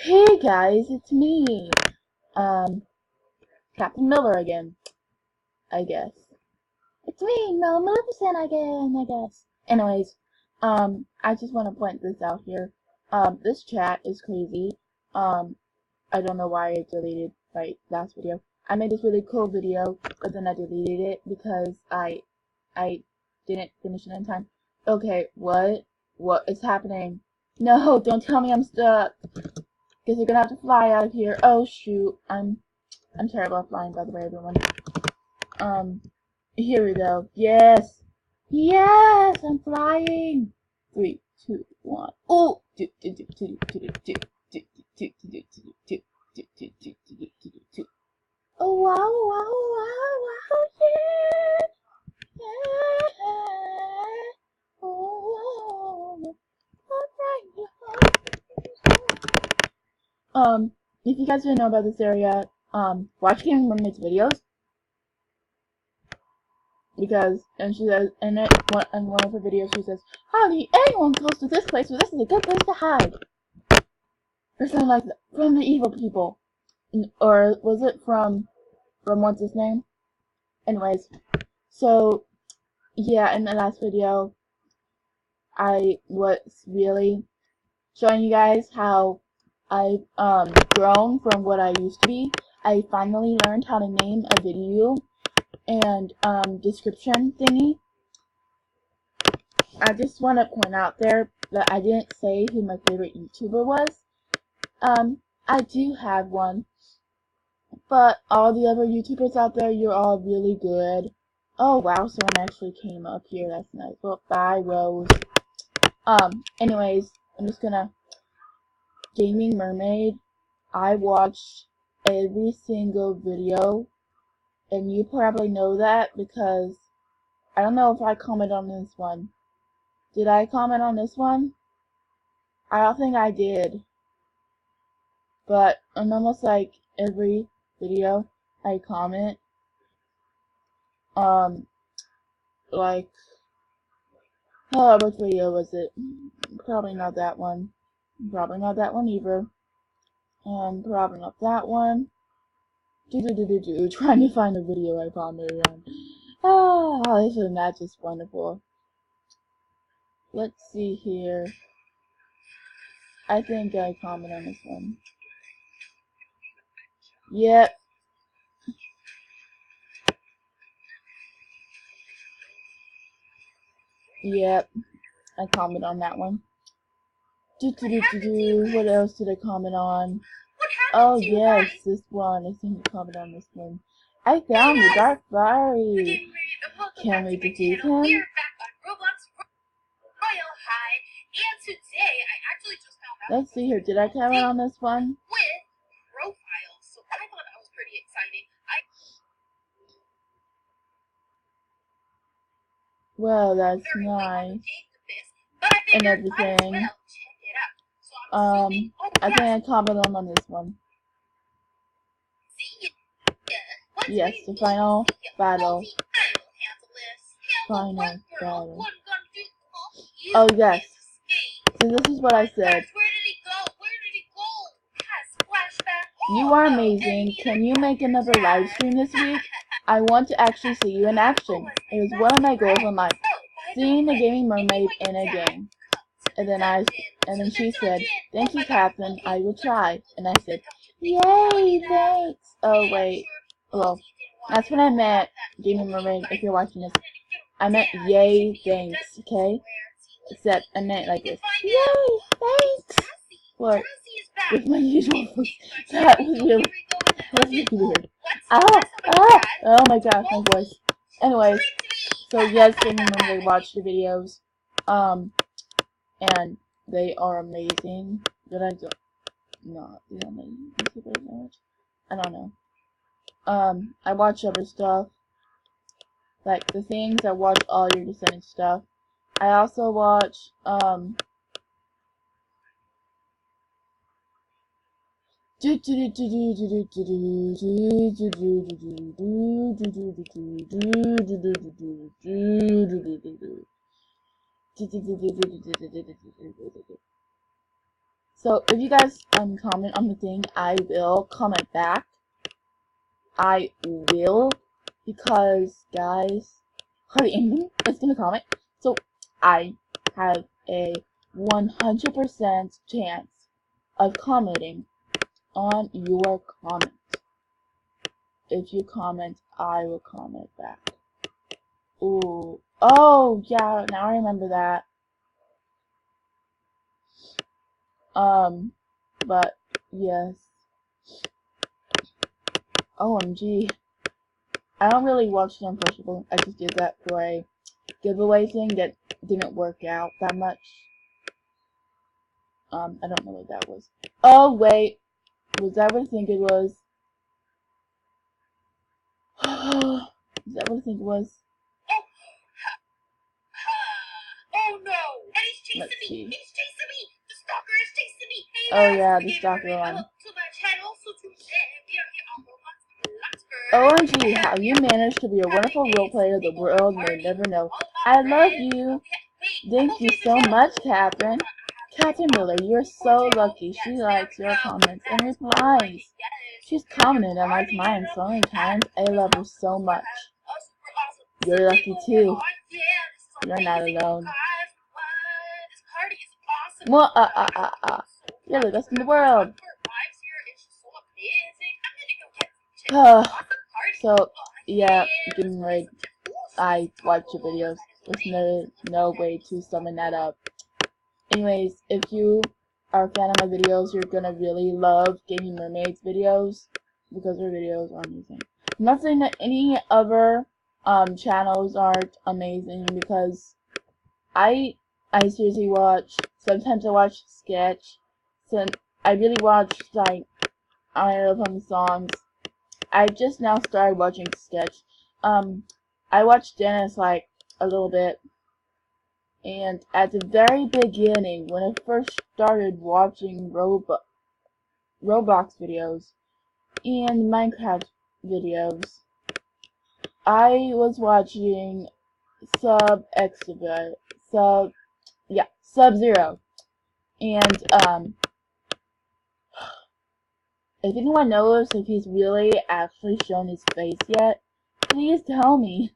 Hey guys, it's me, Captain Miller again, I guess. It's me, Maleficent again, I guess. Anyways, I just want to point this out here. This chat is crazy. I don't know why I deleted my last video. I made this really cool video, but then I deleted it because I didn't finish it in time. Okay, what is happening? No, don't tell me I'm stuck. Guess we're gonna have to fly out of here. Oh shoot, I'm terrible at flying, by the way, everyone. Here we go. Yes, I'm flying. 3, 2, 1. Oh, oh wow, yeah, oh, if you guys didn't know about this area, watch Gaming Mermaid's videos. Because, and she says, in one of her videos, she says, hardly anyone goes to this place, so this is a good place to hide. Or something like that, from the evil people. Or, was it from what's his name? Anyways, so, yeah, in the last video, I was really showing you guys how I've, grown from what I used to be. I finally learned how to name a video and description thingy. I just want to point out there that I didn't say who my favorite YouTuber was. I do have one, but all the other YouTubers out there, you're all really good. Oh wow, someone actually came up here. That's nice. Well, bye, Rose. Anyways, I'm just gonna Gaming Mermaid. I watched every single video, and you probably know that because I don't know if I commented on this one. Did I comment on this one? I don't think I did. But on almost like every video I comment, like, oh, which video was it? Probably not that one. Probably not that one either. Probably not that one. Trying to find the video I commented on. Oh, isn't that just wonderful? Let's see here. I think I commented on this one. Yep. Yep. I commented on that one. What else did I comment on? Oh yes, this one. I think I commented on this one. I found the Dark Fairy. Can we defeat him? Let's see here. Did I comment on this one? Well, that's nice. And everything. I think I commented on this one. Yes, the final battle. Final battle. Oh yes. So this is what I said. You are amazing. Can you make another live stream this week? I want to actually see you in action. It is one of my goals in life. Seeing the Gaming Mermaid in a game. And then she said, thank you, Captain. I will try. And I said, yay, thanks. Oh wait. Well, that's what I meant, Gaming Mermaid, if you're watching this. I meant yay, thanks, okay? Except I meant like this. Yay, thanks! What? With my usual voice. That was really weird. Oh my gosh, my voice. Anyways, so yes, Gaming Mermaid watched the videos. And they are amazing. Did I do not amazing? I don't know. I watch other stuff. Like the things, I watch all your Descendant stuff. I also watch, So if you guys comment on the thing, I will comment back. I will, because guys, hardly anyone is gonna comment. So I have a 100% chance of commenting on your comment. If you comment, I will comment back. Ooh. Oh, yeah, now I remember that. But, yes. OMG. I don't really watch them first of all. I just did that for a giveaway thing that didn't work out that much. I don't know what that was. Oh, wait. Was that what I think it was? Is that what I think it was? Oh no! And he's chasing Let's see. me! He's chasing me! The stalker is chasing me! Hey, Oh yeah, the stalker one. to my channel, OMG, how you managed to be a wonderful role player the world may never know. I love you. Thank you so much, Catherine. Catherine Miller, you're so lucky. She likes your comments and replies. She's commented on like mine so many times. I love her so much. You're lucky too. You're not alone. Well, you're the best in the world. So, yeah, Gaming Mermaid, I watch your videos. There's no way to summon that up. Anyways, if you are a fan of my videos, you're gonna really love Gaming Mermaid's videos, because her videos are amazing. I'm not saying that any other channels aren't amazing, because I seriously watch, sometimes I watch Sketch, so I really watch, like, I love some songs. I just now started watching Sketch. I watched Dennis, like, a little bit, and at the very beginning, when I first started watching Roblox videos and Minecraft videos, I was watching Sub-Zero. And, if anyone knows if he's really actually shown his face yet, please tell me.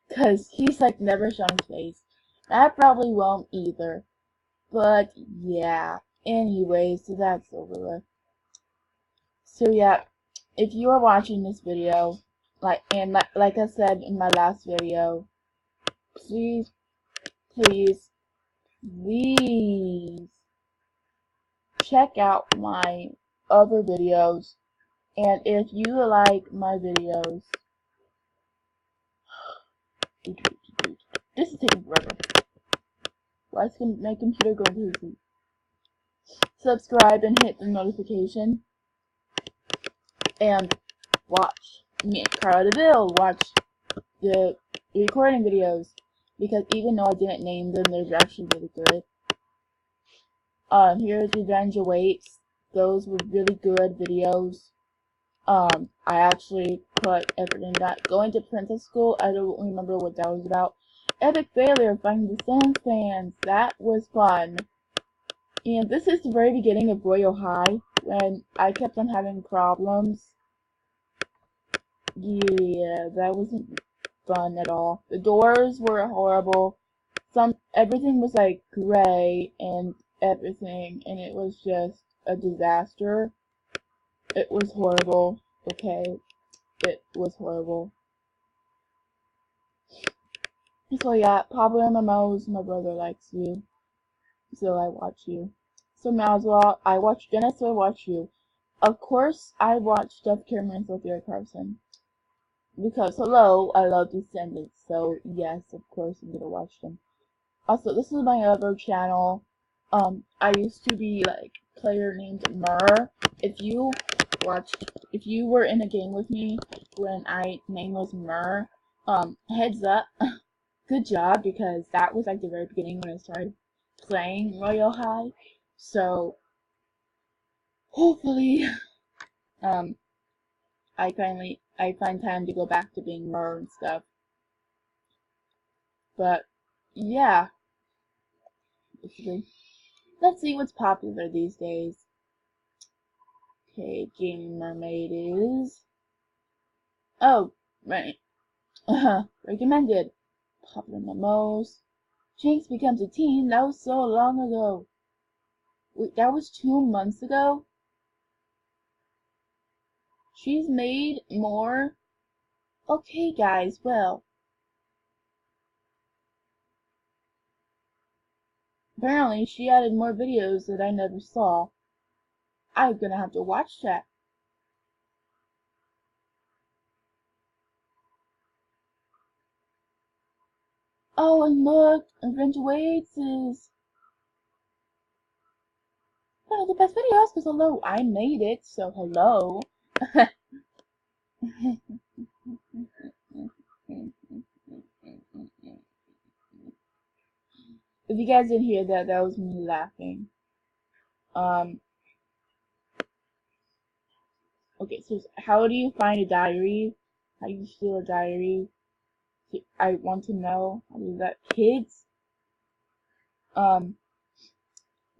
Because he's, like, never shown his face. I probably won't either. But, yeah. Anyway, so that's over with. So, yeah. If you are watching this video, like I said in my last video, please, please, please check out my other videos. And if you like my videos, this is taking forever. Why is my computer going crazy? Subscribe and hit the notification. And watch me and Carla DeVille watch the recording videos. Because even though I didn't name them, they're actually really good. Here's Revenge Awaits. Those were really good videos. I actually put effort in that. Going to Princess School, I don't remember what that was about. Epic failure, finding the Sans fans. That was fun. And this is the very beginning of Royal High, when I kept on having problems. Yeah, that wasn't fun at all. The doors were horrible. Everything was like gray and everything, and it was just a disaster. It was horrible. Okay, it was horrible. So yeah, Pablo MMOs, my brother likes you, so I watch you. So now as well, I watch Dennis, so I watch you. Of course, I watch Steph Cameron and Sophia Carson. Because, hello, I love Descendants, so yes, of course I'm gonna watch them. Also, this is my other channel. I used to be, like, player named Mur. If you were in a game with me when my name was Mur, heads up, good job, because that was, like, the very beginning when I started playing Royal High. So, hopefully, I find time to go back to being Mur and stuff. But, yeah, basically. Let's see what's popular these days. Okay, Gaming Mermaid is... Oh, right. Recommended. Popular the most. Jinx becomes a teen. That was so long ago. Wait, that was 2 months ago? She's made more? Okay, guys, well. Apparently, she added more videos that I never saw. I'm gonna have to watch that. Oh, and look, Adventure Waits is one of the best videos, because hello, I made it, so hello. If you guys didn't hear that, that was me laughing. Okay, so how do you find a diary? How do you steal a diary? I want to know. How do you do that? Kids?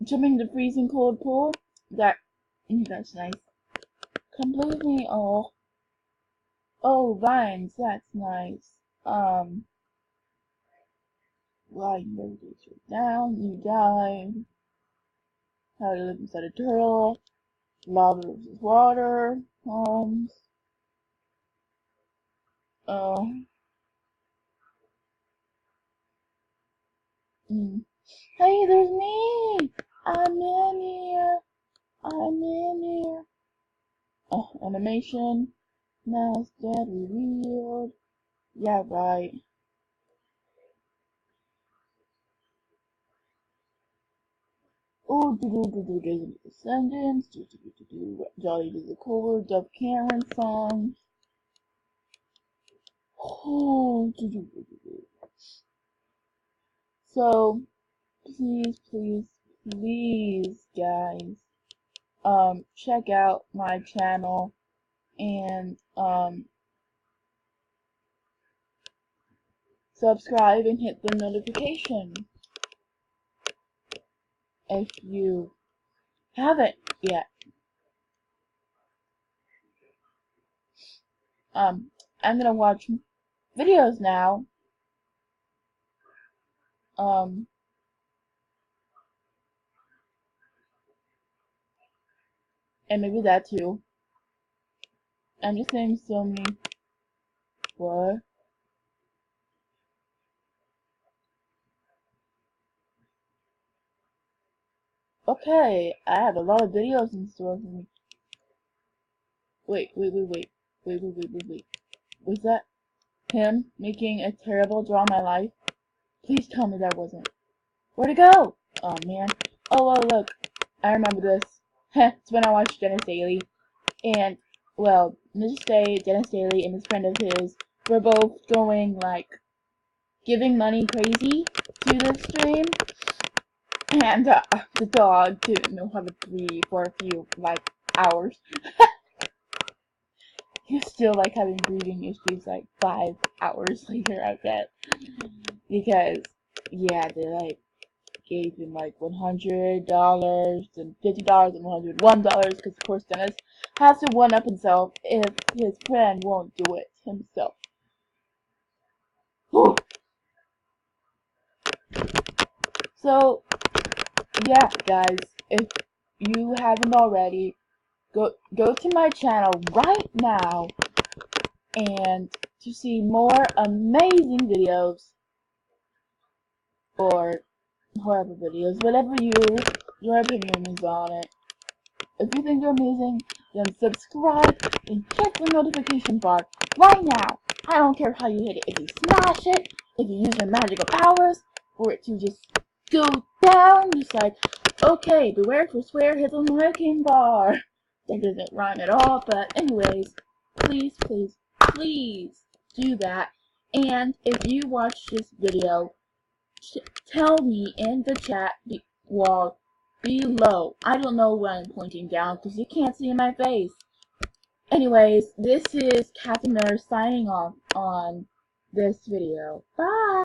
Jumping the freezing cold pool? That's nice. Come play with me. Oh, vines. That's nice. Well, you never get straight down. You dive. How to live inside a turtle. Lava versus water. Homes. Oh. Hey, there's me! I'm in here! I'm in here! Oh, animation. Now it's dead revealed. Yeah, right. Oh, do Descendants. Jolly to the Core. Dove Cameron songs. Oh, So, please, guys, check out my channel and, subscribe and hit the notification if you haven't yet. I'm gonna watch videos now, and maybe that too. I'm just saying so many. What? Okay, I have a lot of videos in store for me. Wait. Was that him making a terrible Draw My Life? Please tell me that wasn't. Where'd it go? Oh man. Oh look. I remember this. It's when I watched Dennis Daily. And, well, let's just say Dennis Daily and his friend of his were both going, like, giving money crazy to the stream. And the dog didn't know how to breathe for a few, like, hours. He was still, like, having breathing issues, like, 5 hours later, I bet. Because, yeah, they, like, gave him, like, $100 and $50 and $101, because, of course, Dennis has to one-up himself if his friend won't do it himself. Whew. So, yeah, guys, if you haven't already, go to my channel right now and to see more amazing videos or horrible videos, whatever your opinion is on it. If you think they're amazing, then subscribe and hit the notification bar right now. I don't care how you hit it. If you smash it, if you use your magical powers for it to just go down, just like, okay, beware for swear, hit the notification bar. That doesn't rhyme at all, but anyways, please do that. And if you watch this video, tell me in the chat wall below. I don't know where I'm pointing down because you can't see my face. Anyways, this is Captain Miller signing off on this video. Bye!